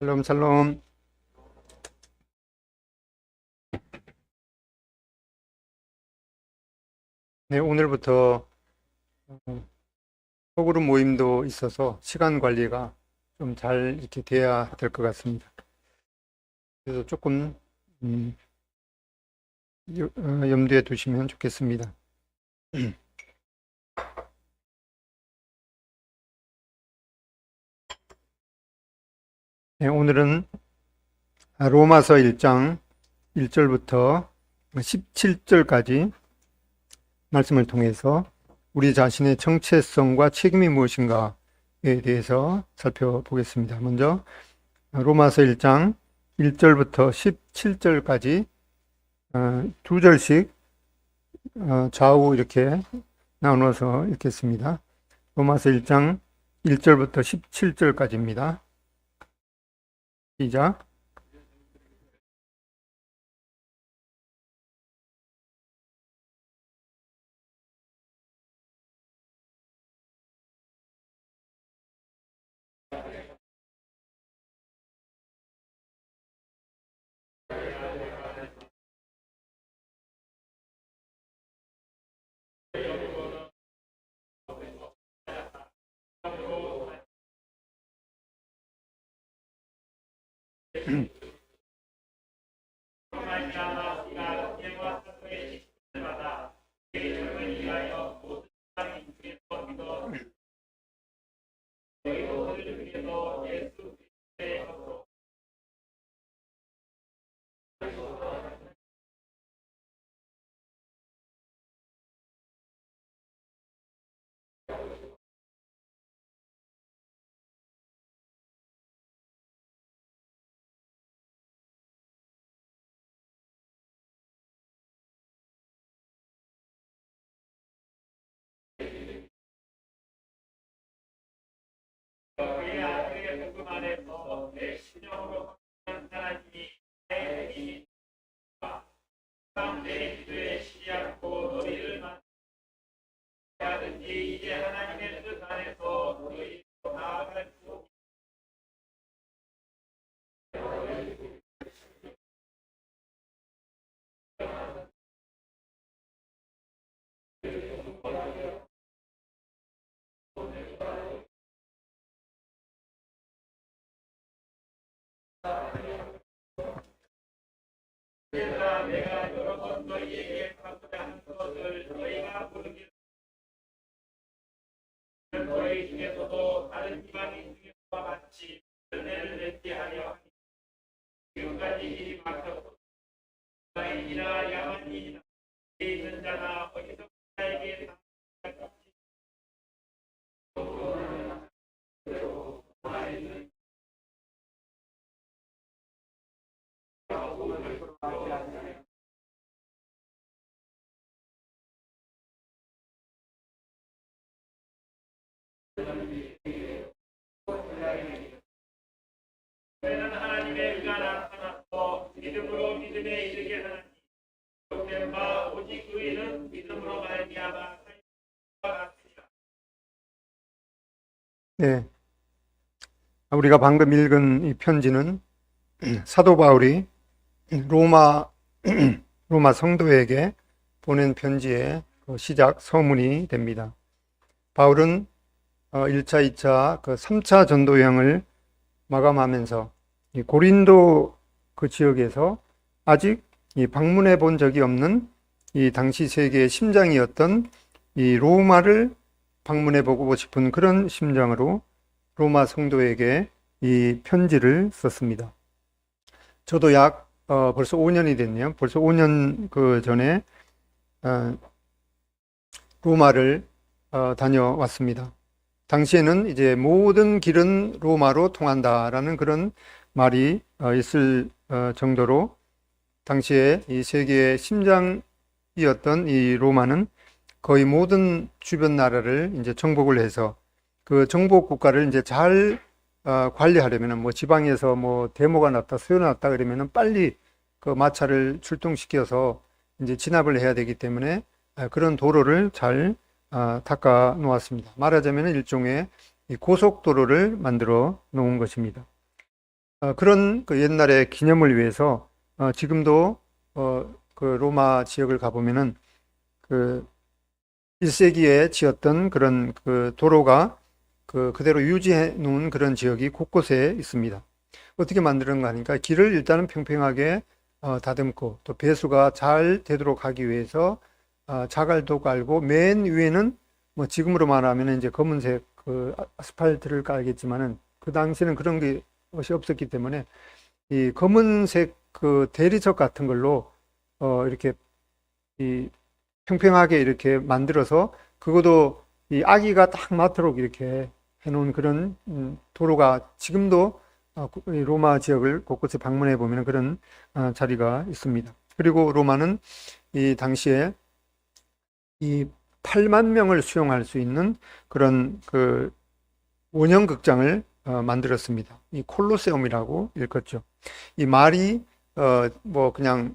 샬롬, 샬롬. 네, 오늘부터 소그룹 모임도 있어서 시간 관리가 좀 잘 이렇게 돼야 될 것 같습니다. 그래서 조금 음, 염두에 두시면 좋겠습니다. 네, 오늘은 로마서 1장 1절부터 17절까지 말씀을 통해서 우리 자신의 정체성과 책임이 무엇인가에 대해서 살펴보겠습니다. 먼저 로마서 1장 1절부터 17절까지 두 절씩 좌우 이렇게 나누어서 읽겠습니다. 로마서 1장 1절부터 17절까지입니다. 시작. 하나님의 의가 나타났고 믿음으로 믿음에 이르게 하나니 된 바 오직 의인은 믿음으로 말미암아 같으리라. 네, 우리가 방금 읽은 이 편지는 사도 바울이 로마 성도에게 보낸 편지의 시작 서문이 됩니다. 바울은 1차, 2차, 3차 전도 여행을 마감하면서 이 고린도 그 지역에서 아직 방문해 본 적이 없는 이 당시 세계의 심장이었던 이 로마를 방문해 보고 싶은 그런 심정으로 로마 성도에게 이 편지를 썼습니다. 저도 벌써 5년이 됐네요. 벌써 5년 전에 로마를 다녀왔습니다. 당시에는 이제 모든 길은 로마로 통한다라는 그런 말이 있을 정도로 당시에 이 세계의 심장이었던 이 로마는 거의 모든 주변 나라를 이제 정복을 해서 그 정복 국가를 이제 잘 관리하려면은 뭐 지방에서 뭐 데모가 났다, 소요가 났다 그러면은 빨리 그 마차를 출동시켜서 이제 진압을 해야 되기 때문에 그런 도로를 잘 닦아 놓았습니다. 말하자면 일종의 고속도로를 만들어 놓은 것입니다. 그런 그 옛날의 기념을 위해서 지금도 그 로마 지역을 가보면은 그 1세기에 지었던 그런 그 도로가 그대로 유지해 놓은 그런 지역이 곳곳에 있습니다. 어떻게 만드는가 하니까 길을 일단은 평평하게 다듬고 또 배수가 잘 되도록 하기 위해서 자갈도 깔고 맨 위에는 뭐 지금으로 말하면 이제 검은색 그 아스팔트를 깔겠지만은 그 당시에는 그런 것이 없었기 때문에 이 검은색 그 대리석 같은 걸로 이렇게 이 평평하게 이렇게 만들어서 그것도 이 아기가 딱 맞도록 이렇게 해놓은 그런 도로가 지금도 이 로마 지역을 곳곳에 방문해 보면 그런 자리가 있습니다. 그리고 로마는 이 당시에 이 8만 명을 수용할 수 있는 그런 그 원형 극장을 만들었습니다. 이 콜로세움이라고 일컫죠. 이 말이 뭐 그냥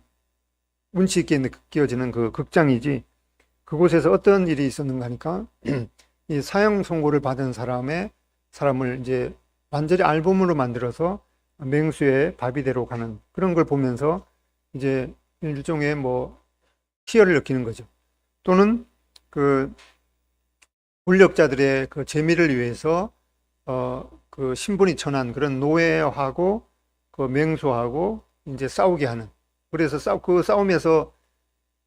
운치 있게 느껴지는 그 극장이지 그곳에서 어떤 일이 있었는가 하니까 이 사형 선고를 받은 사람을 이제 완전히 앨범으로 만들어서 맹수의 바비대로 가는 그런 걸 보면서 이제 일종의 뭐 희열을 느끼는 거죠. 또는 그 권력자들의 그 재미를 위해서 그 신분이 천한 그런 노예하고 그 맹수하고 이제 싸우게 하는 그래서 그 싸움에서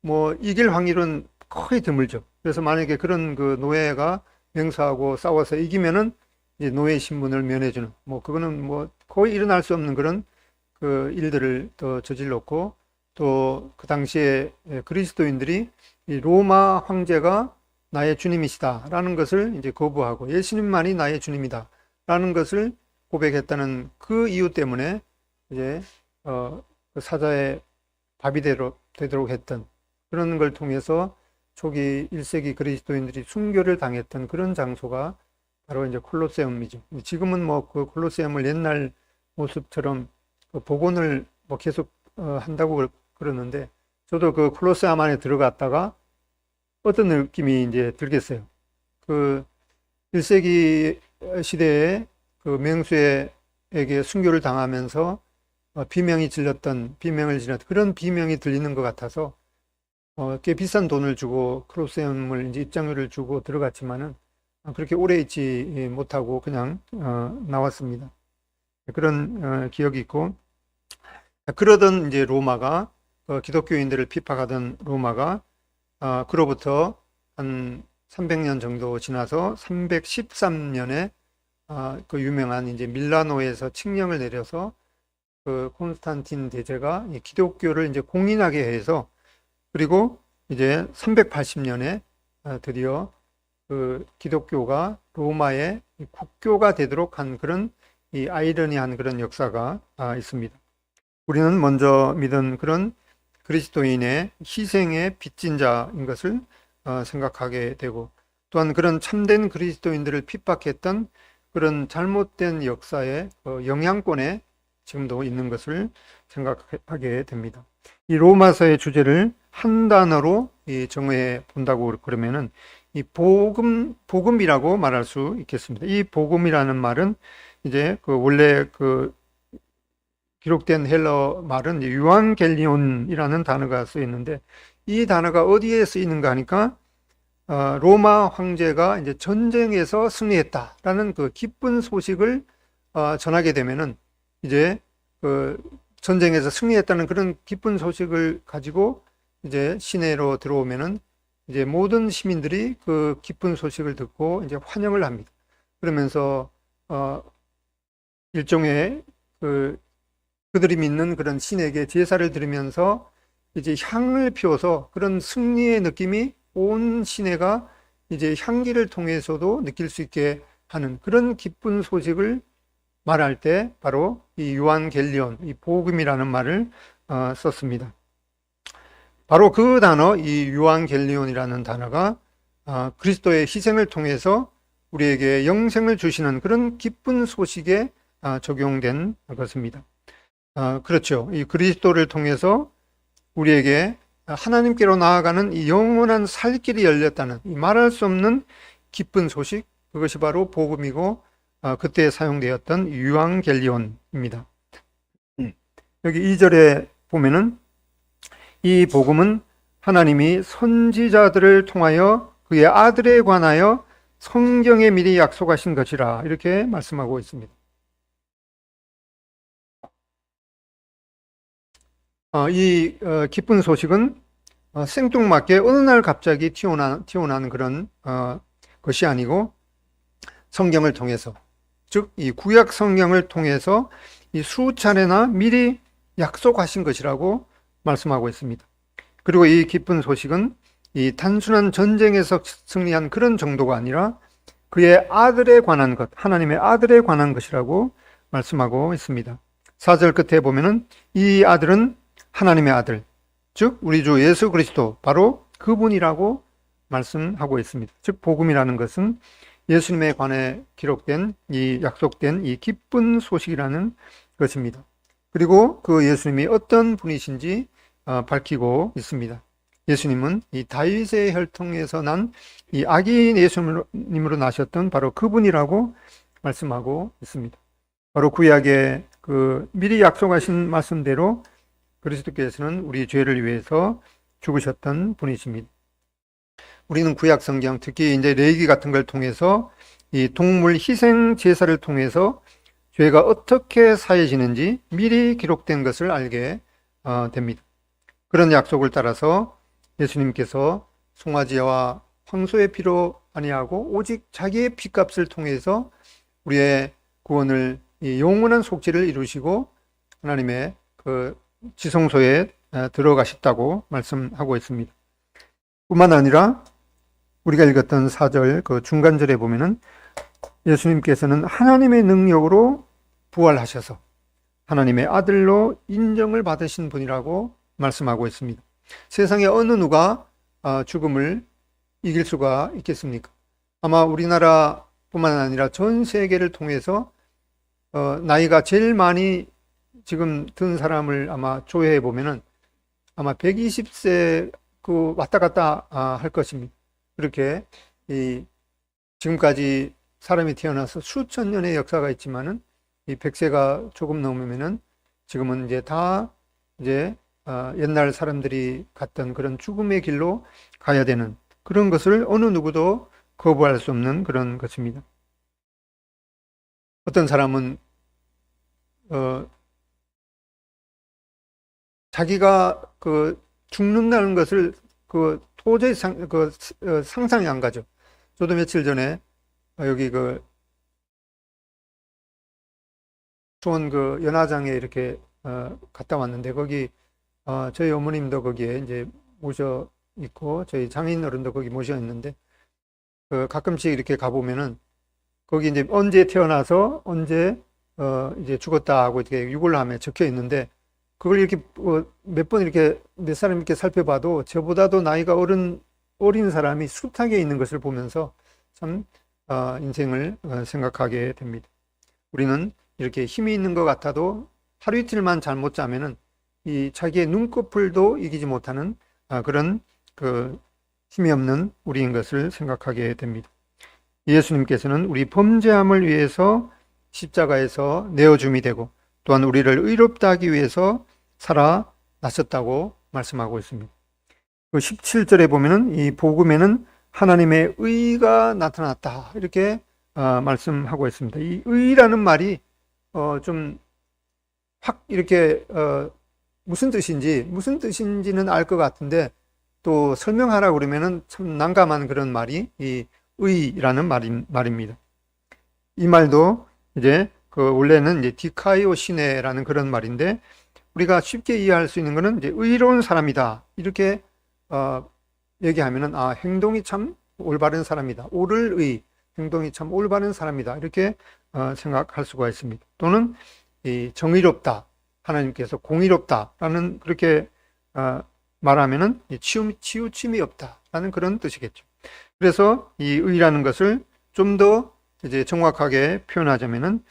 뭐 이길 확률은 거의 드물죠. 그래서 만약에 그런 그 노예가 맹수하고 싸워서 이기면은 이제 노예 신분을 면해주는 뭐 그거는 뭐 거의 일어날 수 없는 그런 그 일들을 또 저질렀고 또 그 당시에 그리스도인들이 이 로마 황제가 나의 주님이시다라는 것을 이제 거부하고 예수님만이 나의 주님이다라는 것을 고백했다는 그 이유 때문에 이제 그 사자의 바비대로 되도록 했던 그런 걸 통해서 초기 1세기 그리스도인들이 순교를 당했던 그런 장소가 바로 이제 콜로세움이죠. 지금은 뭐 그 콜로세움을 옛날 모습처럼 그 복원을 뭐 계속 한다고 그러는데 저도 그 콜로세움 안에 들어갔다가 어떤 느낌이 이제 들겠어요. 그 1세기 시대에 그 맹수에게 순교를 당하면서 비명을 질렀던 그런 비명이 들리는 것 같아서 꽤 비싼 돈을 주고 콜로세움을 이제 입장료를 주고 들어갔지만은 그렇게 오래 있지 못하고 그냥 나왔습니다. 그런 기억이 있고 그러던 이제 로마가 기독교인들을 핍박하던 로마가 그로부터 한 300년 정도 지나서 313년에 그 유명한 이제 밀라노에서 칙령을 내려서 그 콘스탄틴 대제가 기독교를 이제 공인하게 해서 그리고 이제 380년에 드디어 그 기독교가 로마의 국교가 되도록 한 그런 이 아이러니한 그런 역사가 있습니다. 우리는 먼저 믿은 그런 그리스도인의 희생의 빚진 자인 것을 생각하게 되고 또한 그런 참된 그리스도인들을 핍박했던 그런 잘못된 역사의 영향권에 지금도 있는 것을 생각하게 됩니다. 이 로마서의 주제를 한 단어로 정의해 본다고 그러면은 이 복음이라고 말할 수 있겠습니다. 이 복음이라는 말은 이제 그 원래 그 기록된 헬러 말은 유앙겔리온이라는 단어가 쓰여 있는데 이 단어가 어디에 쓰이는가 하니까 로마 황제가 이제 전쟁에서 승리했다라는 그 기쁜 소식을 전하게 되면은 이제 그 전쟁에서 승리했다는 그런 기쁜 소식을 가지고 이제 시내로 들어오면은 이제 모든 시민들이 그 기쁜 소식을 듣고 이제 환영을 합니다. 그러면서 일종의 그들이 믿는 그런 신에게 제사를 드리면서 이제 향을 피워서 그런 승리의 느낌이 온 시내가 이제 향기를 통해서도 느낄 수 있게 하는 그런 기쁜 소식을 말할 때 바로 이 유앙겔리온, 이 복음이라는 말을 썼습니다. 바로 그 단어, 이 유앙겔리온이라는 단어가 그리스도의 희생을 통해서 우리에게 영생을 주시는 그런 기쁜 소식에 적용된 것입니다. 그렇죠. 이 그리스도를 통해서 우리에게 하나님께로 나아가는 이 영원한 살 길이 열렸다는 이 말할 수 없는 기쁜 소식, 그것이 바로 복음이고 그때 사용되었던 유앙겔리온입니다. 여기 2절에 보면은 이 복음은 하나님이 선지자들을 통하여 그의 아들에 관하여 성경에 미리 약속하신 것이라 이렇게 말씀하고 있습니다. 이 기쁜 소식은 생뚱맞게 어느 날 갑자기 튀어나온 그런 것이 아니고 성경을 통해서, 즉 이 구약 성경을 통해서 이 수차례나 미리 약속하신 것이라고 말씀하고 있습니다. 그리고 이 기쁜 소식은 이 단순한 전쟁에서 승리한 그런 정도가 아니라 그의 아들에 관한 것, 하나님의 아들에 관한 것이라고 말씀하고 있습니다. 4절 끝에 보면은 이 아들은 하나님의 아들, 즉 우리 주 예수 그리스도, 바로 그분이라고 말씀하고 있습니다. 즉 복음이라는 것은 예수님에 관해 기록된 이 약속된 이 기쁜 소식이라는 것입니다. 그리고 그 예수님이 어떤 분이신지 밝히고 있습니다. 예수님은 이 다윗의 혈통에서 난 이 아기 예수님으로 나셨던 바로 그분이라고 말씀하고 있습니다. 바로 구약에 그 미리 약속하신 말씀대로 그리스도께서는 우리 죄를 위해서 죽으셨던 분이십니다. 우리는 구약 성경, 특히 이제 레위기 같은 걸 통해서 이 동물 희생 제사를 통해서 죄가 어떻게 사해지는지 미리 기록된 것을 알게 됩니다. 그런 약속을 따라서 예수님께서 송아지와 황소의 피로 아니하고 오직 자기의 피값을 통해서 우리의 구원을, 이 영원한 속죄를 이루시고 하나님의 그 지성소에 들어가셨다고 말씀하고 있습니다. 뿐만 아니라 우리가 읽었던 4절 그 중간절에 보면은 예수님께서는 하나님의 능력으로 부활하셔서 하나님의 아들로 인정을 받으신 분이라고 말씀하고 있습니다. 세상에 어느 누가 죽음을 이길 수가 있겠습니까? 아마 우리나라뿐만 아니라 전 세계를 통해서 나이가 제일 많이 지금 든 사람을 아마 조회해 보면은 아마 120세 그 왔다 갔다 할 것입니다. 그렇게 이 지금까지 사람이 태어나서 수천 년의 역사가 있지만은 이 100세가 조금 넘으면은 지금은 이제 다 이제 옛날 사람들이 갔던 그런 죽음의 길로 가야 되는 그런 것을 어느 누구도 거부할 수 없는 그런 것입니다. 어떤 사람은 자기가 그 죽는다는 것을 그 도저히 상상이 안 가죠. 저도 며칠 전에 여기 그 수원 그 연화장에 이렇게 갔다 왔는데 거기 저희 어머님도 거기에 이제 모셔 있고 저희 장인 어른도 거기 모셔 있는데 가끔씩 이렇게 가보면은 거기 이제 언제 태어나서 언제 이제 죽었다 하고 이렇게 유골함에 적혀 있는데 그걸 이렇게 몇 번 이렇게 몇 사람 이렇게 살펴봐도 저보다도 나이가 어린 사람이 숱하게 있는 것을 보면서 참 인생을 생각하게 됩니다. 우리는 이렇게 힘이 있는 것 같아도 하루 이틀만 잘못 자면은 이 자기의 눈꺼풀도 이기지 못하는 그런 그 힘이 없는 우리인 것을 생각하게 됩니다. 예수님께서는 우리 범죄함을 위해서 십자가에서 내어줌이 되고 또한 우리를 의롭다 하기 위해서 살아나셨다고 말씀하고 있습니다. 그 17절에 보면은 이 복음에는 하나님의 의가 나타났다 이렇게 말씀하고 있습니다. 이 의라는 말이 좀 확 이렇게 무슨 뜻인지는 알 것 같은데 또 설명하라 그러면은 참 난감한 그런 말이 이 의라는 말입니다. 이 말도 이제 그 원래는 이제 디카이오 시네라는 그런 말인데 우리가 쉽게 이해할 수 있는 것은 이제 의로운 사람이다 이렇게 얘기하면은 행동이 참 올바른 사람이다. 옳을 의, 행동이 참 올바른 사람이다 이렇게 생각할 수가 있습니다. 또는 이 정의롭다, 하나님께서 공의롭다라는 그렇게 말하면은 치우침이 없다라는 그런 뜻이겠죠. 그래서 이 의라는 것을 좀 더 이제 정확하게 표현하자면은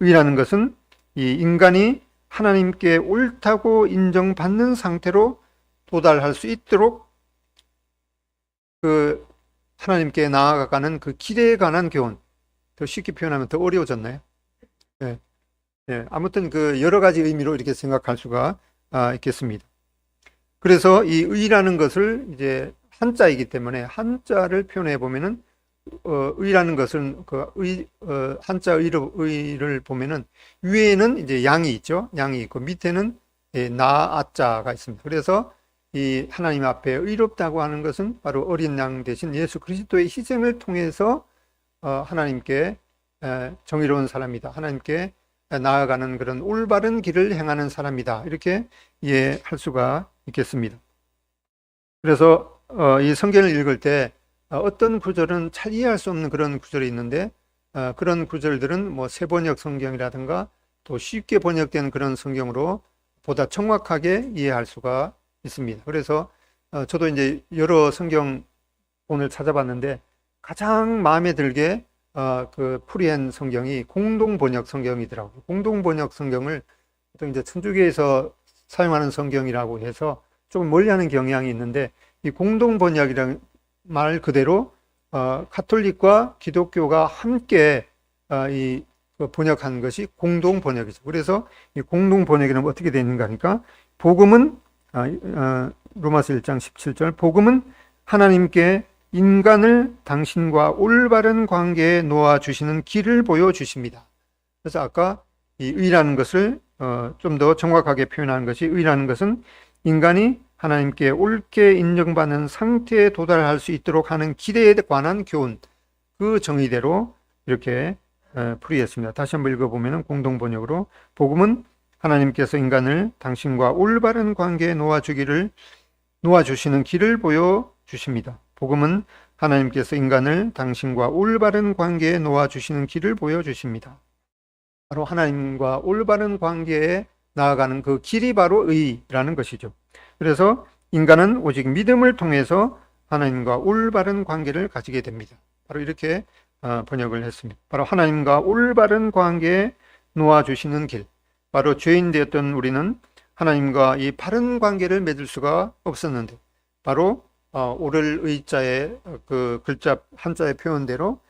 의라는 것은 이 인간이 하나님께 옳다고 인정받는 상태로 도달할 수 있도록 그 하나님께 나아가는 그 길에 관한 교훈. 더 쉽게 표현하면 더 어려워졌나요? 네. 아무튼 그 여러 가지 의미로 이렇게 생각할 수가 있겠습니다. 그래서 이 의라는 것을 이제 한자이기 때문에 한자를 표현해 보면은 의라는 것은 한자 의를 보면은 위에는 이제 양이 있죠. 양이 있고 밑에는 나아자가 있습니다. 그래서 이 하나님 앞에 의롭다고 하는 것은 바로 어린 양 대신 예수 그리스도의 희생을 통해서 하나님께 정의로운 사람이다. 하나님께 나아가는 그런 올바른 길을 행하는 사람이다. 이렇게 이해할 수가 있겠습니다. 그래서 이 성경을 읽을 때 어떤 구절은 잘 이해할 수 없는 그런 구절이 있는데 그런 구절들은 뭐 새번역 성경이라든가 또 쉽게 번역된 그런 성경으로 보다 정확하게 이해할 수가 있습니다. 그래서 저도 이제 여러 성경본을 찾아봤는데 가장 마음에 들게 그 프리엔 성경이 공동번역 성경이더라고요. 공동번역 성경을 또 이제 천주교에서 사용하는 성경이라고 해서 조금 멀리하는 경향이 있는데 이 공동번역이라는 말 그대로 가톨릭과 기독교가 함께 이 번역한 것이 공동번역이죠. 그래서 이 공동번역이라면 어떻게 되는가 하니까 복음은 로마서 1장 17절 복음은 하나님께 인간을 당신과 올바른 관계에 놓아주시는 길을 보여주십니다. 그래서 아까 이 의라는 것을 좀 더 정확하게 표현하는 것이 의라는 것은 인간이 하나님께 옳게 인정받는 상태에 도달할 수 있도록 하는 길에 관한 교훈, 그 정의대로 이렇게 풀이했습니다. 다시 한번 읽어보면 공동번역으로 복음은 하나님께서 인간을 당신과 올바른 관계에 놓아주시는 길을 보여주십니다. 복음은 하나님께서 인간을 당신과 올바른 관계에 놓아주시는 길을 보여주십니다. 바로 하나님과 올바른 관계에 나아가는 그 길이 바로 의라는 것이죠. 그래서 인간은 오직 믿음을 통해서 하나님과 올바른 관계를 가지게 됩니다. 바로 이렇게 번역을 했습니다. 바로 하나님과 올바른 관계에 놓아주시는 길. 바로 죄인 되었던 우리는 하나님과 이 바른 관계를 맺을 수가 없었는데 바로 오를 의자의 그 글자 한자의 표현대로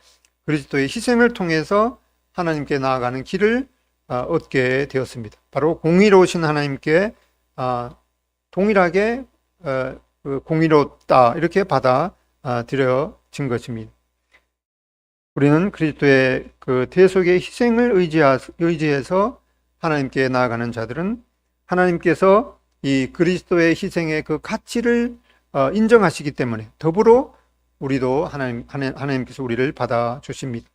그리스도의 희생을 통해서 하나님께 나아가는 길을 얻게 되었습니다. 바로 공의로우신 하나님께 동일하게 공의롭다 이렇게 받아들여진 것입니다. 우리는 그리스도의 그 대속의 희생을 의지해서 하나님께 나아가는 자들은 하나님께서 이 그리스도의 희생의 그 가치를 인정하시기 때문에 더불어 우리도 하나님께서 우리를 받아주십니다.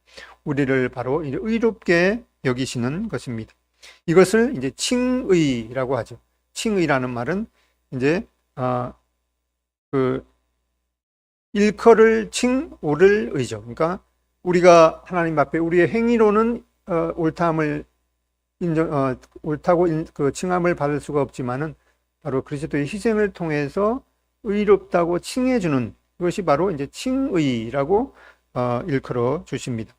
우리를 바로 의롭게 여기시는 것입니다. 이것을 이제 칭의라고 하죠. 칭의라는 말은 이제 그 일컬을 칭, 오를 의죠. 그러니까 우리가 하나님 앞에 우리의 행위로는 옳다고 그 칭함을 받을 수가 없지만은 바로 그리스도의 희생을 통해서 의롭다고 칭해주는 것이 바로 이제 칭의라고 일컬어 주십니다.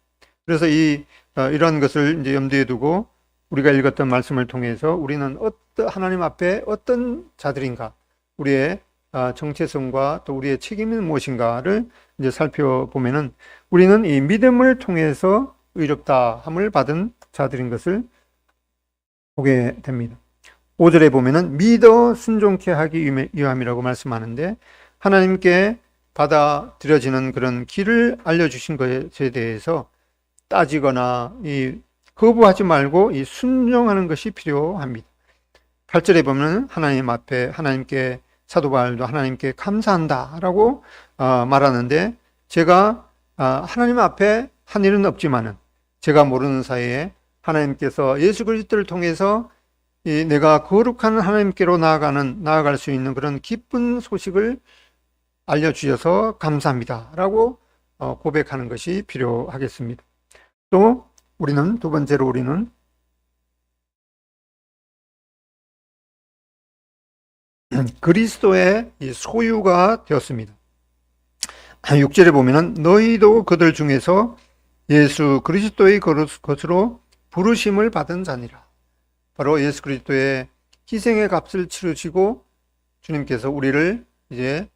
그래서 이러한 것을 이제 염두에 두고 우리가 읽었던 말씀을 통해서 우리는 하나님 앞에 어떤 자들인가, 우리의 정체성과 또 우리의 책임은 무엇인가를 이제 살펴보면은 우리는 이 믿음을 통해서 의롭다함을 받은 자들인 것을 보게 됩니다. 5절에 보면은 믿어 순종케 하기 위함이라고 말씀하는데 하나님께 받아들여지는 그런 길을 알려주신 것에 대해서 따지거나 거부하지 말고 순종하는 것이 필요합니다. 8절에 보면 하나님 앞에 하나님께 사도 바울도 하나님께 감사한다라고 말하는데 제가 하나님 앞에 한 일은 없지만은 제가 모르는 사이에 하나님께서 예수 그리스도를 통해서 내가 거룩한 하나님께로 나아갈 수 있는 그런 기쁜 소식을 알려주셔서 감사합니다라고 고백하는 것이 필요하겠습니다. 또 두 번째로 우리는 그리스도의 소유가 되었습니다. 6절에 보면은 너희도 그들 중에서 예수 그리스도의 것으로 부르심을 받은 자니라. 바로 예수 그리스도의 희생의 값을 치르시고 주님께서 우리를 이제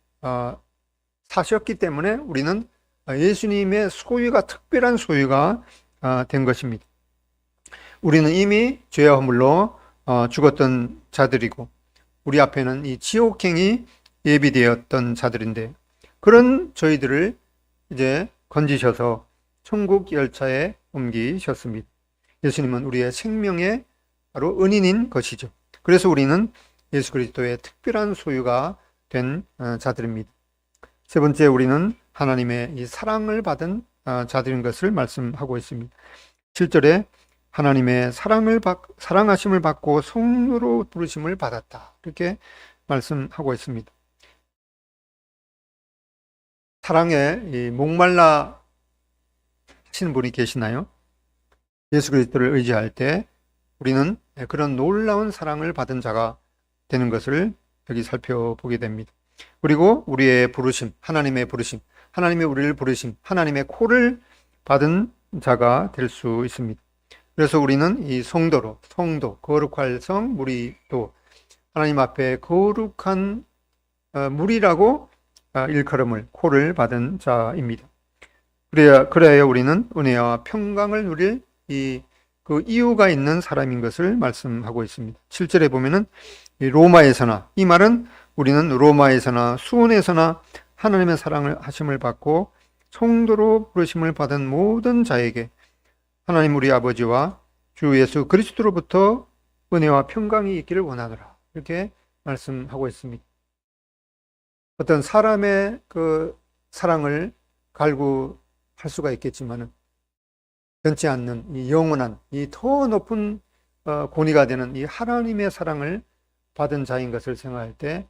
사셨기 때문에 우리는 예수님의 소유가 특별한 소유가 된 것입니다. 우리는 이미 죄와 허물로 죽었던 자들이고 우리 앞에는 이 지옥행이 예비되었던 자들인데 그런 저희들을 이제 건지셔서 천국 열차에 옮기셨습니다. 예수님은 우리의 생명의 바로 은인인 것이죠. 그래서 우리는 예수 그리스도의 특별한 소유가 된 자들입니다. 세 번째, 우리는 하나님의 이 사랑을 받은 자들인 것을 말씀하고 있습니다. 7절에 하나님의 사랑하심을 받고 성으로 부르심을 받았다. 이렇게 말씀하고 있습니다. 사랑에 목말라 하시는 분이 계시나요? 예수 그리스도를 의지할 때 우리는 그런 놀라운 사랑을 받은 자가 되는 것을 여기 살펴보게 됩니다. 그리고 우리의 부르심, 하나님의 부르심, 하나님의 우리를 부르심, 하나님의 콜을 받은 자가 될 수 있습니다. 그래서 우리는 이 성도, 거룩할 성, 무리도 하나님 앞에 거룩한 무리라고 일컬음을, 콜을 받은 자입니다. 그래야 우리는 은혜와 평강을 누릴 그 이유가 있는 사람인 것을 말씀하고 있습니다. 7절에 보면은 로마에서나, 이 말은 우리는 로마에서나 수원에서나 하나님의 사랑을 하심을 받고 성도로 부르심을 받은 모든 자에게 하나님 우리 아버지와 주 예수 그리스도로부터 은혜와 평강이 있기를 원하노라. 이렇게 말씀하고 있습니다. 어떤 사람의 그 사랑을 갈구할 수가 있겠지만은 변치 않는 이 영원한 이 더 높은 권위가 되는 이 하나님의 사랑을 받은 자인 것을 생각할 때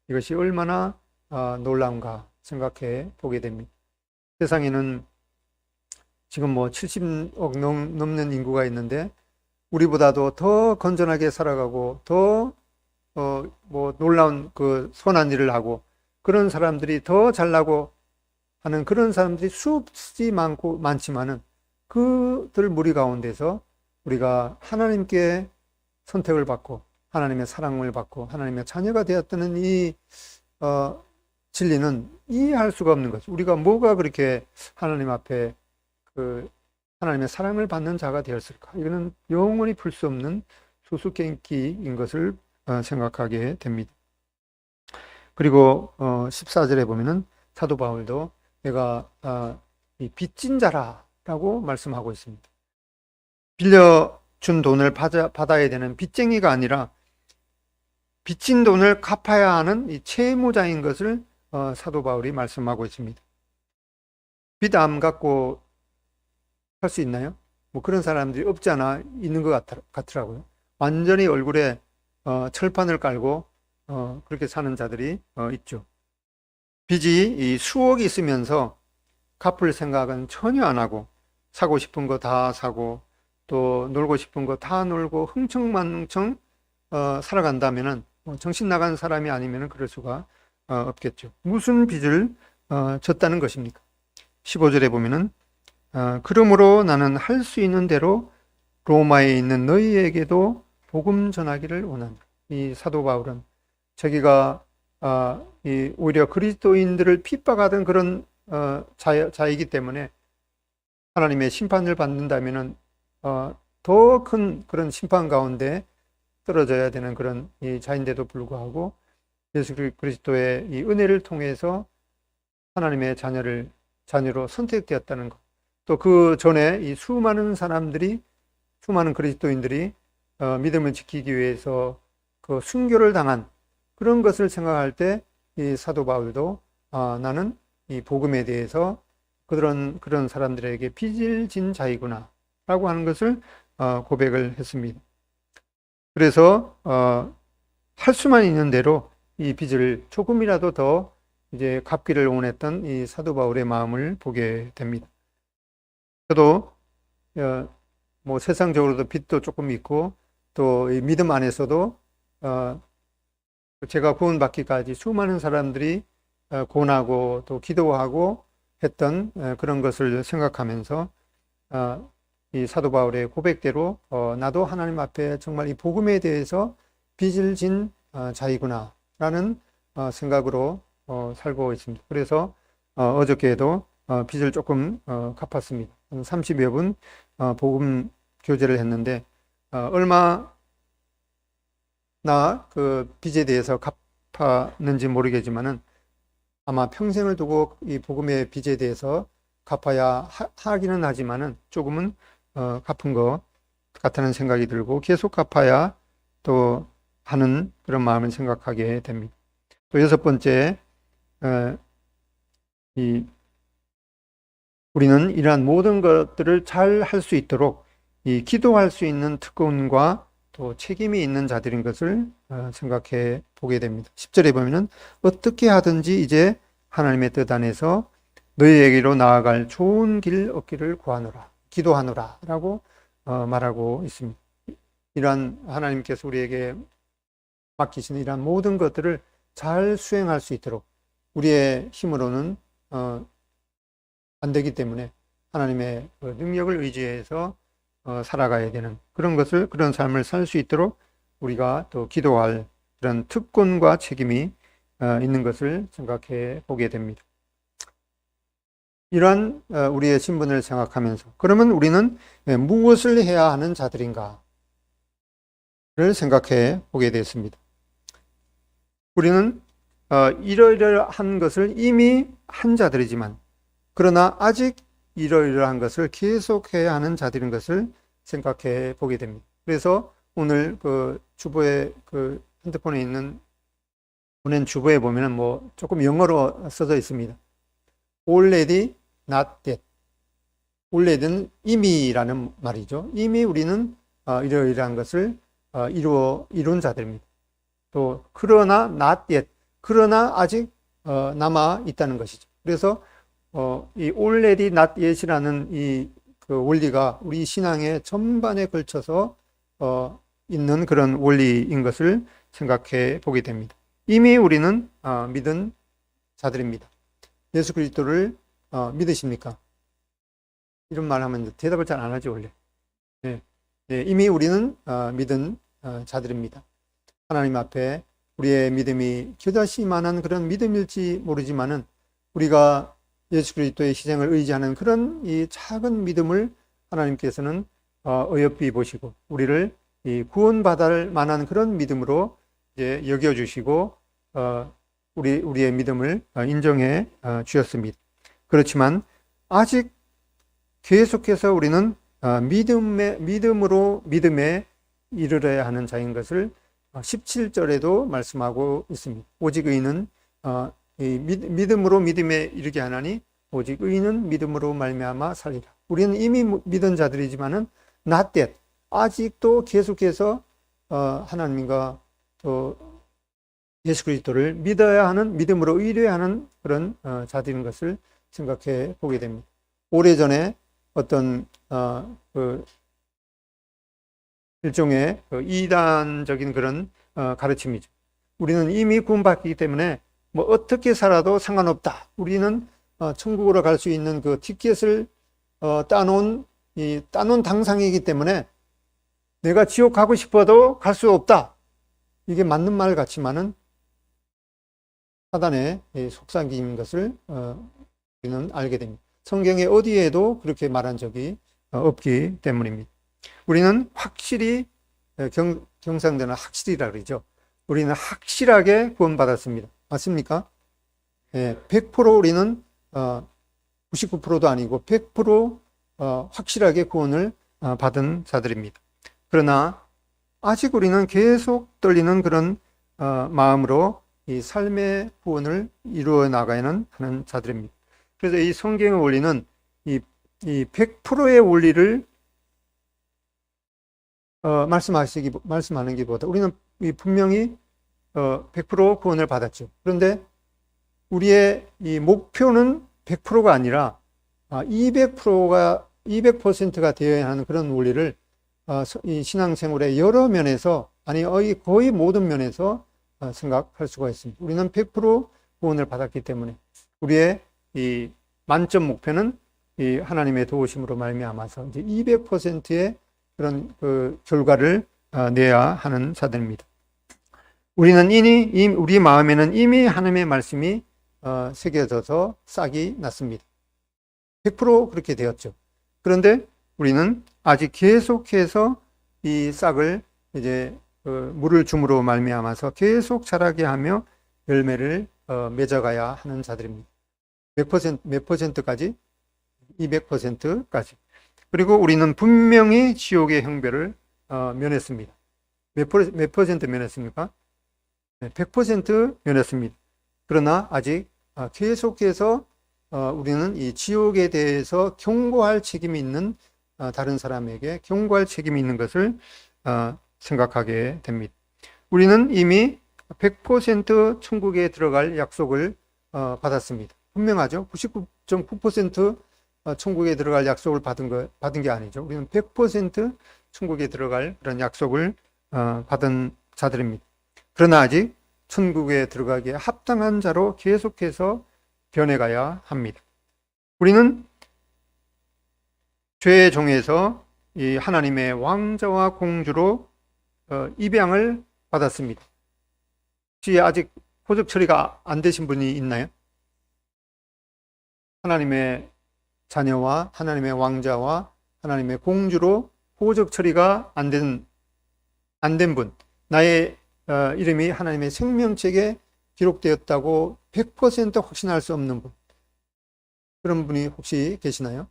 이것이 얼마나 놀라운가 생각해 보게 됩니다. 세상에는 지금 뭐 70억 넘는 인구가 있는데 우리보다도 더 건전하게 살아가고 더 뭐 놀라운 그 선한 일을 하고 그런 사람들이 더 잘나고 하는 그런 사람들이 수없이 많지만은 그들 무리 가운데서 우리가 하나님께 선택을 받고 하나님의 사랑을 받고 하나님의 자녀가 되었다는 이 진리는 이해할 수가 없는 거죠. 우리가 뭐가 그렇게 하나님 앞에 그 하나님의 사랑을 받는 자가 되었을까? 이거는 영원히 풀 수 없는 수수께끼인 것을 생각하게 됩니다. 그리고 14절에 보면은 사도 바울도 내가 이 빚진 자라라고 말씀하고 있습니다. 빌려준 돈을 받아야 되는 빚쟁이가 아니라 빚진 돈을 갚아야 하는 이 채무자인 것을 사도 바울이 말씀하고 있습니다. 빚 안 갚고 할 수 있나요? 뭐 그런 사람들이 없지 않아 있는 것 같더라고요. 완전히 얼굴에 철판을 깔고 그렇게 사는 자들이 있죠. 빚이 이 수억이 있으면서 갚을 생각은 전혀 안 하고 사고 싶은 거 다 사고 또 놀고 싶은 거 다 놀고 흥청망청 살아간다면은 정신 나간 사람이 아니면은 그럴 수가 없겠죠. 무슨 빚을 졌다는 것입니까? 15절에 보면은 그러므로 나는 할 수 있는 대로 로마에 있는 너희에게도 복음 전하기를 원한다. 이 사도 바울은 자기가 오히려 그리스도인들을 핍박하던 그런 자이기 때문에 하나님의 심판을 받는다면은 더 큰 그런 심판 가운데 떨어져야 되는 그런 이 자인데도 불구하고 예수 그리스도의 이 은혜를 통해서 하나님의 자녀로 선택되었다는 것. 또 그 전에 이 수많은 그리스도인들이 믿음을 지키기 위해서 그 순교를 당한 그런 것을 생각할 때 이 사도 바울도 나는 이 복음에 대해서 그런 사람들에게 빚을 진 자이구나 라고 하는 것을 고백을 했습니다. 그래서 할 수만 있는 대로 이 빚을 조금이라도 더 이제 갚기를 원했던 이 사도 바울의 마음을 보게 됩니다. 저도 뭐 세상적으로도 빚도 조금 있고 또 이 믿음 안에서도 제가 구원받기까지 수많은 사람들이 고난하고 또 기도하고 했던 그런 것을 생각하면서 이 사도 바울의 고백대로 나도 하나님 앞에 정말 이 복음에 대해서 빚을 진 자이구나 라는 생각으로 살고 있습니다. 그래서 어저께도 빚을 조금 갚았습니다. 30여 분 복음 교제를 했는데 얼마나 그 빚에 대해서 갚았는지 모르겠지만은 아마 평생을 두고 이 복음의 빚에 대해서 갚아야 하기는 하지만은 조금은 갚은 것 같다는 생각이 들고 계속 갚아야 또 하는 그런 마음을 생각하게 됩니다. 또 여섯 번째, 우리는 이러한 모든 것들을 잘 할 수 있도록 이 기도할 수 있는 특권과 또 책임이 있는 자들인 것을 생각해 보게 됩니다. 10절에 보면은 어떻게 하든지 이제 하나님의 뜻 안에서 너희에게로 나아갈 좋은 길 얻기를 구하노라, 기도하노라 라고 말하고 있습니다. 이러한 하나님께서 우리에게 맡기신 이러한 모든 것들을 잘 수행할 수 있도록 우리의 힘으로는 안 되기 때문에 하나님의 능력을 의지해서 살아가야 되는 그런 삶을 살 수 있도록 우리가 또 기도할 그런 특권과 책임이 있는 것을 생각해 보게 됩니다. 이러한 우리의 신분을 생각하면서 그러면 우리는 무엇을 해야 하는 자들인가를 생각해 보게 되었습니다. 우리는 이러이러한 것을 이미 한 자들이지만 그러나 아직 이러이러한 것을 계속해야 하는 자들인 것을 생각해 보게 됩니다. 그래서 오늘 그 주보에 그 핸드폰에 있는 보낸 주보에 보면은 뭐 조금 영어로 써져 있습니다. Already not yet. already는 이미라는 말이죠. 이미 우리는 이러이러한 것을 이룬 자들입니다. 또 그러나 not yet. 그러나 아직 남아 있다는 것이죠. 그래서 이 already not yet이라는 이 그 원리가 우리 신앙의 전반에 걸쳐서 있는 그런 원리인 것을 생각해 보게 됩니다. 이미 우리는 믿은 자들입니다. 예수 그리스도를 믿으십니까? 이런 말 하면 대답을 잘 안 하죠, 원래. 네. 네, 이미 우리는 믿은 자들입니다. 하나님 앞에 우리의 믿음이 겨자씨만한 그런 믿음일지 모르지만은 우리가 예수 그리스도의 희생을 의지하는 그런 이 작은 믿음을 하나님께서는 어여삐 보시고 우리를 구원받을 만한 그런 믿음으로 이제 여겨주시고 우리의 믿음을 인정해 주셨습니다. 그렇지만 아직 계속해서 우리는 믿음에 이르러야 하는 자인 것을 17절에도 말씀하고 있습니다. 오직 의인은 믿음으로 믿음에 이르게 하나니 오직 의인은 믿음으로 말미암아 살리라. 우리는 이미 믿은 자들이지만은 not yet. 아직도 계속해서 하나님과 또 예수 그리스도를 믿어야 하는, 믿음으로 의뢰해야 하는 그런 자들인 것을 생각해 보게 됩니다. 오래전에 어떤 그 일종의 이단적인 그런 가르침이죠. 우리는 이미 구원받기 때문에 뭐 어떻게 살아도 상관없다. 우리는 천국으로 갈 수 있는 그 티켓을 따놓은 당상이기 때문에 내가 지옥 가고 싶어도 갈 수 없다. 이게 맞는 말 같지만은 사단의 속삭임인 것을 우리는 알게 됩니다. 성경에 어디에도 그렇게 말한 적이 없기 때문입니다. 우리는 확실히 경상도는 확실히라 그러죠. 우리는 확실하게 구원받았습니다. 맞습니까? 100% 우리는 99%도 아니고 100% 확실하게 구원을 받은 자들입니다. 그러나 아직 우리는 계속 떨리는 그런 마음으로 이 삶의 구원을 이루어 나가야는 하는 자들입니다. 그래서 이 성경의 원리는 이 100%의 원리를 말씀하는 것보다 우리는 분명히 100% 구원을 받았죠. 그런데 우리의 이 목표는 100%가 아니라 200%가 되어야 하는 그런 원리를 이 신앙생활의 여러 면에서 거의 모든 면에서 생각할 수가 있습니다. 우리는 100% 구원을 받았기 때문에 우리의 이 만점 목표는 이 하나님의 도우심으로 말미암아서 이제 200%의 그런 그 결과를 내야 하는 자들입니다. 우리는 우리 마음에는 이미 하나님의 말씀이 새겨져서 싹이 났습니다. 100% 그렇게 되었죠. 그런데 우리는 아직 계속해서 이 싹을 이제 물을 줌으로 말미암아서 계속 자라게 하며 열매를 맺어가야 하는 자들입니다. 몇 퍼센트까지? 200%까지. 그리고 우리는 분명히 지옥의 형벌을 면했습니다. 몇 퍼센트 면했습니까? 100% 면했습니다. 그러나 아직 계속해서 우리는 이 지옥에 대해서 경고할 책임이 있는 다른 사람에게 경고할 책임이 있는 것을 생각하게 됩니다. 우리는 이미 100% 천국에 들어갈 약속을 받았습니다. 분명하죠? 99.9% 천국에 들어갈 약속을 받은 게 아니죠. 우리는 100% 천국에 들어갈 그런 약속을 받은 자들입니다. 그러나 아직 천국에 들어가기에 합당한 자로 계속해서 변해가야 합니다. 우리는 죄의 종에서 이 하나님의 왕자와 공주로 입양을 받았습니다. 혹시 아직 호적 처리가 안 되신 분이 있나요? 하나님의 자녀와 하나님의 왕자와 하나님의 공주로 호적 처리가 안 된 분, 나의 이름이 하나님의 생명책에 기록되었다고 100% 확신할 수 없는 분, 그런 분이 혹시 계시나요?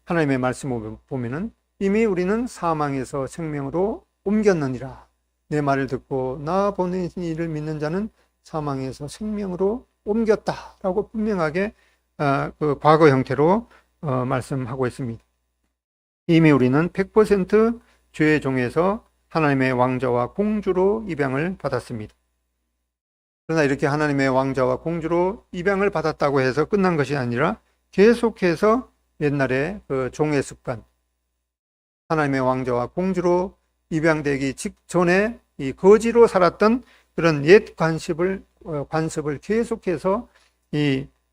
하나님의 말씀을 보면은 이미 우리는 사망에서 생명으로 옮겼느니라. 내 말을 듣고 나 보낸 이를 믿는 자는 사망에서 생명으로 옮겼다라고 분명하게 그 과거 형태로 말씀하고 있습니다. 이미 우리는 100% 죄의 종에서 하나님의 왕자와 공주로 입양을 받았습니다. 그러나 이렇게 하나님의 왕자와 공주로 입양을 받았다고 해서 끝난 것이 아니라 계속해서 옛날에 그 종의 습관, 하나님의 왕자와 공주로 입양되기 직전에 이 거지로 살았던 그런 옛 관습을 계속해서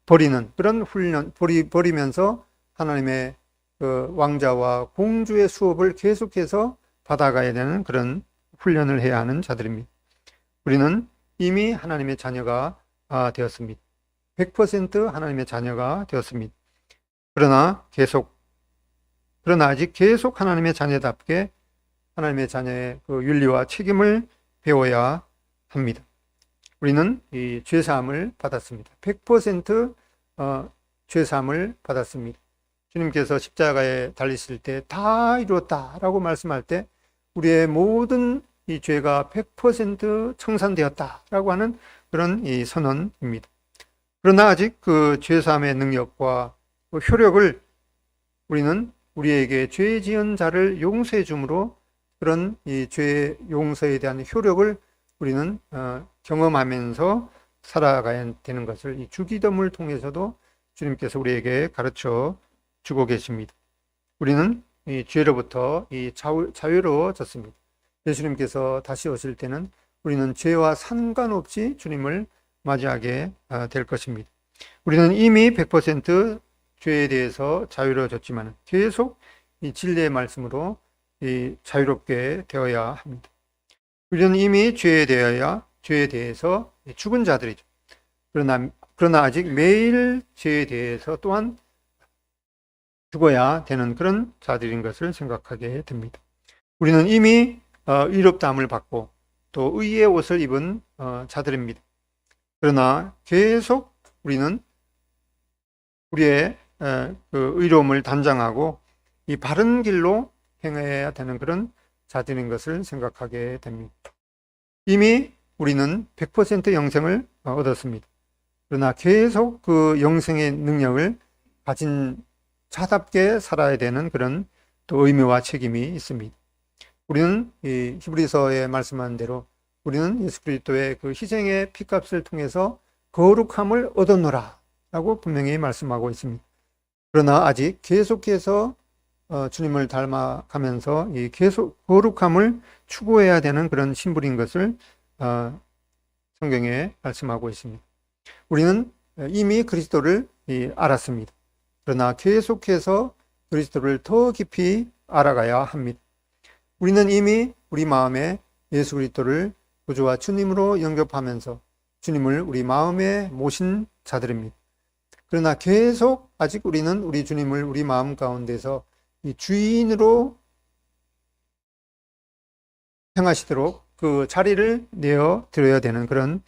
버리는 그런 훈련, 버리면서 하나님의 그 왕자와 공주의 수업을 계속해서 받아가야 되는 그런 훈련을 해야 하는 자들입니다. 우리는 이미 하나님의 자녀가 되었습니다. 100% 하나님의 자녀가 되었습니다. 그러나 아직 계속 하나님의 자녀답게 하나님의 자녀의 그 윤리와 책임을 배워야 합니다. 우리는 이 죄사함을 받았습니다. 100% 죄사함을 받았습니다. 주님께서 십자가에 달리실 때 다 이루었다라고 말씀할 때 우리의 모든 이 죄가 100% 청산되었다라고 하는 그런 이 선언입니다. 그러나 아직 그 죄사함의 능력과 그 효력을 우리는 우리에게 죄 지은 자를 용서해 줌으로 그런 이 죄 용서에 대한 효력을 우리는 경험하면서 살아가야 되는 것을 이 주기도문을 통해서도 주님께서 우리에게 가르쳐 주고 계십니다. 우리는 이 죄로부터 이 자유로워졌습니다. 예수님께서 다시 오실 때는 우리는 죄와 상관없이 주님을 맞이하게 될 것입니다. 우리는 이미 100% 죄에 대해서 자유로워졌지만 계속 이 진리의 말씀으로 이 자유롭게 되어야 합니다. 우리는 이미 죄에 대해서 죽은 자들이죠. 그러나 아직 매일 죄에 대해서 또한 죽어야 되는 그런 자들인 것을 생각하게 됩니다. 우리는 이미 의롭다함을 받고 또 의의 옷을 입은 자들입니다. 그러나 계속 우리는 우리의 그 의로움을 단장하고 이 바른 길로 행해야 되는 그런 자들인 것을 생각하게 됩니다. 이미 우리는 100% 영생을 얻었습니다. 그러나 계속 그 영생의 능력을 가진 자답게 살아야 되는 그런 또 의무와 책임이 있습니다. 우리는 이 히브리서에 말씀한 대로 우리는 예수 그리스도의 그 희생의 피값을 통해서 거룩함을 얻었노라 라고 분명히 말씀하고 있습니다. 그러나 아직 계속해서 주님을 닮아가면서 이 계속 거룩함을 추구해야 되는 그런 신분인 것을 성경에 말씀하고 있습니다. 우리는 이미 그리스도를 알았습니다. 그러나 계속해서 그리스도를 더 깊이 알아가야 합니다. 우리는 이미 우리 마음에 예수 그리스도를 구주와 주님으로 영접하면서 주님을 우리 마음에 모신 자들입니다. 그러나 계속 아직 우리는 우리 주님을 우리 마음 가운데서 이 주인으로 행하시도록 그 자리를 내어 드려야 되는 그런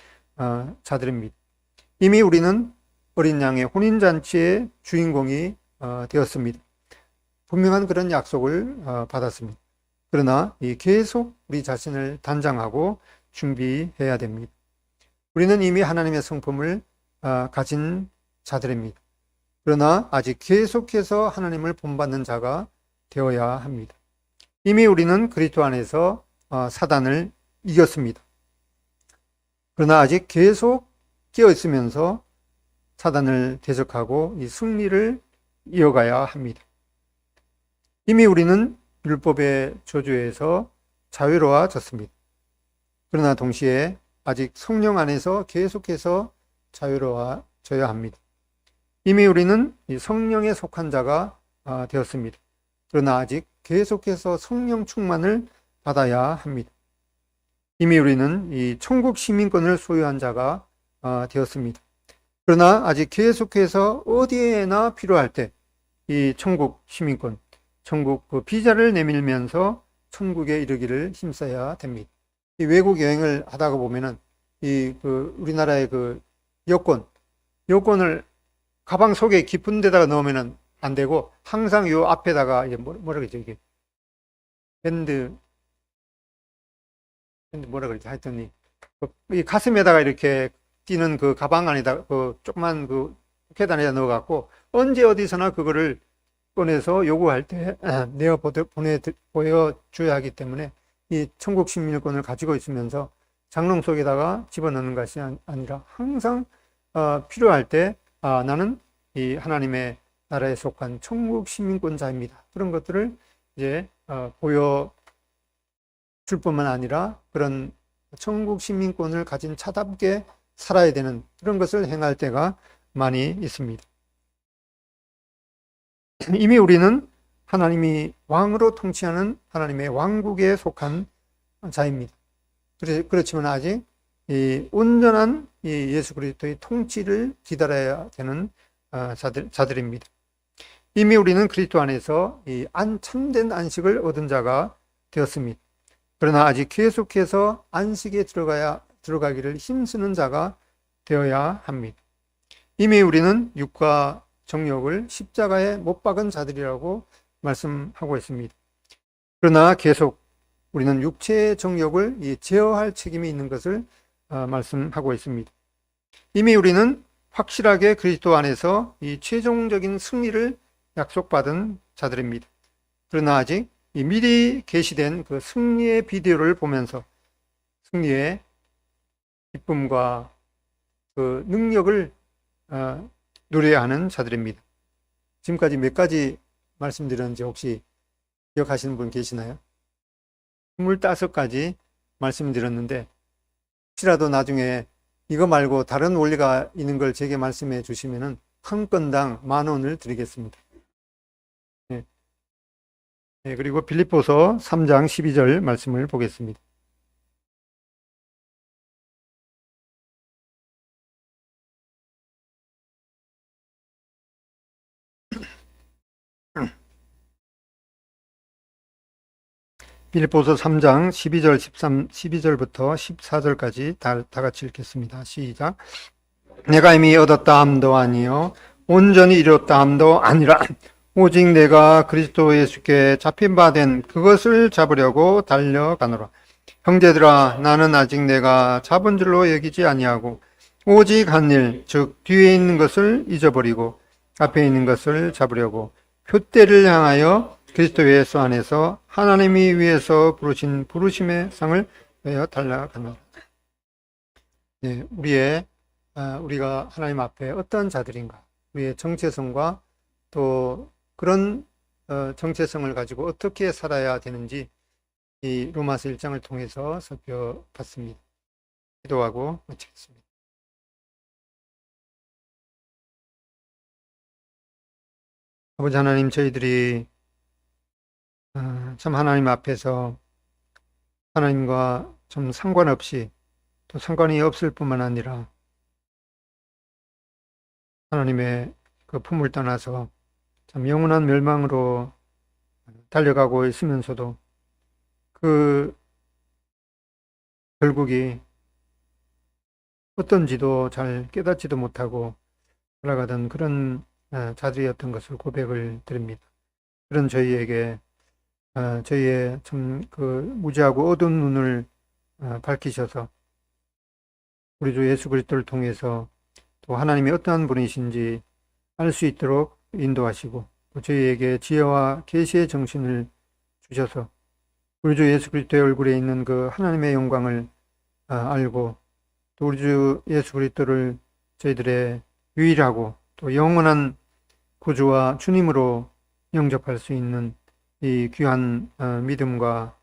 자들입니다. 이미 우리는 어린 양의 혼인잔치의 주인공이 되었습니다. 분명한 그런 약속을 받았습니다. 그러나 계속 우리 자신을 단장하고 준비해야 됩니다. 우리는 이미 하나님의 성품을 가진 자들입니다. 그러나 아직 계속해서 하나님을 본받는 자가 되어야 합니다. 이미 우리는 그리스도 안에서 사단을 이겼습니다. 그러나 아직 계속 깨어 있으면서 사단을 대적하고 이 승리를 이어가야 합니다. 이미 우리는 율법의 저주에서 자유로워졌습니다. 그러나 동시에 아직 성령 안에서 계속해서 자유로워져야 합니다. 이미 우리는 이 성령에 속한 자가 되었습니다. 그러나 아직 계속해서 성령 충만을 받아야 합니다. 이미 우리는 이 천국 시민권을 소유한 자가 되었습니다. 그러나 아직 계속해서 어디에나 필요할 때 이 천국 시민권, 천국 그 비자를 내밀면서 천국에 이르기를 힘써야 됩니다. 이 외국 여행을 하다가 보면은 우리나라의 그 여권을 가방 속에 깊은 데다가 넣으면은 안 되고 항상 요 앞에다가 이제 뭐라 그러죠, 이게 뭐라 그러지, 하여튼 이 가슴에다가 이렇게 띄는 그 가방 안에다 그 조그만 그 계단에다 넣어갖고 언제 어디서나 그거를 꺼내서 요구할 때 보여줘야 하기 때문에 이 천국 시민권을 가지고 있으면서 장롱 속에다가 집어넣는 것이 아니라 항상 필요할 때 나는 이 하나님의 나라에 속한 천국 시민권자입니다. 그런 것들을 이제 보여줄 뿐만 아니라 그런 천국 시민권을 가진 자답게 살아야 되는 그런 것을 행할 때가 많이 있습니다. 이미 우리는 하나님이 왕으로 통치하는 하나님의 왕국에 속한 자입니다. 그렇지만 아직 이 온전한 이 예수 그리스도의 통치를 기다려야 되는 자들입니다. 이미 우리는 그리스도 안에서 이 참된 안식을 얻은 자가 되었습니다. 그러나 아직 계속해서 안식에 들어가기를 힘쓰는 자가 되어야 합니다. 이미 우리는 육과 정욕을 십자가에 못 박은 자들이라고 말씀하고 있습니다. 그러나 계속 우리는 육체의 정욕을 제어할 책임이 있는 것을 말씀하고 있습니다. 이미 우리는 확실하게 그리스도 안에서 이 최종적인 승리를 약속받은 자들입니다. 그러나 아직 이 미리 계시된 그 승리의 비디오를 보면서 승리의 기쁨과 그 능력을 누려야 하는 자들입니다. 지금까지 몇 가지 말씀드렸는지 혹시 기억하시는 분 계시나요? 25가지 말씀드렸는데 혹시라도 나중에 이거 말고 다른 원리가 있는 걸 제게 말씀해 주시면은 한 건당 10,000원을 드리겠습니다. 네. 네, 그리고 빌립보서 3장 12절 말씀을 보겠습니다. 빌립보서 3장 12절부터 14절까지 다 같이 읽겠습니다. 시작. 내가 이미 얻었다 함도 아니요 온전히 이뤘다 함도 아니라 오직 내가 그리스도 예수께 잡힌 바 된 그것을 잡으려고 달려가노라. 형제들아, 나는 아직 내가 잡은 줄로 여기지 아니하고 오직 한 일, 즉 뒤에 있는 것을 잊어버리고 앞에 있는 것을 잡으려고 표대를 향하여 그리스도 예수 안에서 하나님이 위에서 부르신 부르심의 상을 위하여 달려가노라. 네, 우리가 하나님 앞에 어떤 자들인가, 우리의 정체성과 또 그런 정체성을 가지고 어떻게 살아야 되는지 이 로마서 1장을 통해서 살펴봤습니다. 기도하고 마치겠습니다. 아버지 하나님, 저희들이 참 하나님 앞에서 하나님과 좀 상관없이 또 상관이 없을 뿐만 아니라 하나님의 그 품을 떠나서 참 영원한 멸망으로 달려가고 있으면서도 그 결국이 어떤지도 잘 깨닫지도 못하고 살아가던 그런 자들이었던 것을 고백을 드립니다. 그런 저희에게 저희의 참 그 무지하고 어두운 눈을 밝히셔서 우리 주 예수 그리스도를 통해서 또 하나님이 어떠한 분이신지 알 수 있도록 인도하시고 또 저희에게 지혜와 계시의 정신을 주셔서 우리 주 예수 그리스도의 얼굴에 있는 그 하나님의 영광을 알고 또 우리 주 예수 그리스도를 저희들의 유일하고 또 영원한 구주와 주님으로 영접할 수 있는 이 귀한 믿음과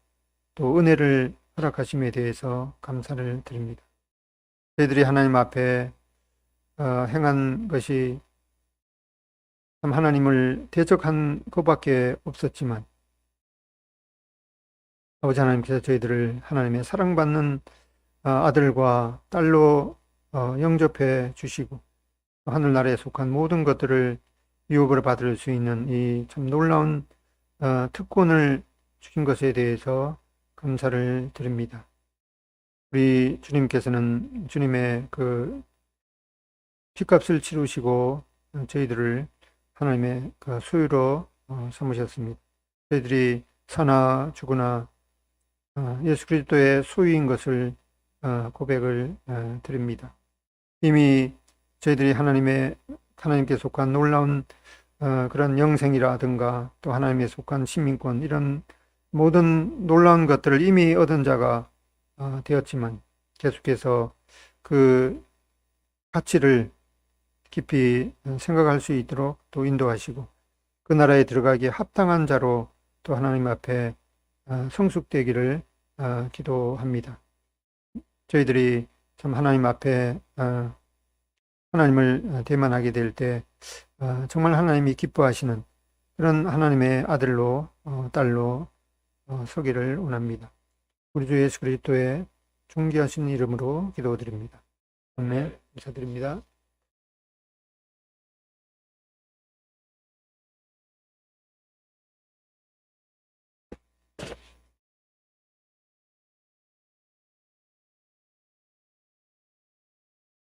또 은혜를 허락하심에 대해서 감사를 드립니다. 저희들이 하나님 앞에 행한 것이 참 하나님을 대적한 것밖에 없었지만 아버지 하나님께서 저희들을 하나님의 사랑받는 아들과 딸로 영접해 주시고 하늘나라에 속한 모든 것들을 유업으로 받을 수 있는 이 참 놀라운 특권을 주신 것에 대해서 감사를 드립니다. 우리 주님께서는 주님의 그 피값을 치르시고 저희들을 하나님의 그 소유로 삼으셨습니다. 저희들이 사나 죽으나 예수 그리스도의 소유인 것을 고백을 드립니다. 이미 저희들이 하나님께 속한 놀라운 그런 영생이라든가 또 하나님에 속한 시민권 이런 모든 놀라운 것들을 이미 얻은 자가 되었지만 계속해서 그 가치를 깊이 생각할 수 있도록 또 인도하시고 그 나라에 들어가기에 합당한 자로 또 하나님 앞에 성숙되기를 기도합니다. 저희들이 참 하나님 앞에 하나님을 대면하게 될 때 정말 하나님이 기뻐하시는 그런 하나님의 아들로 딸로 서기를 원합니다. 우리 주 예수 그리스도의 존귀하신 이름으로 기도드립니다. 아멘. 감사드립니다.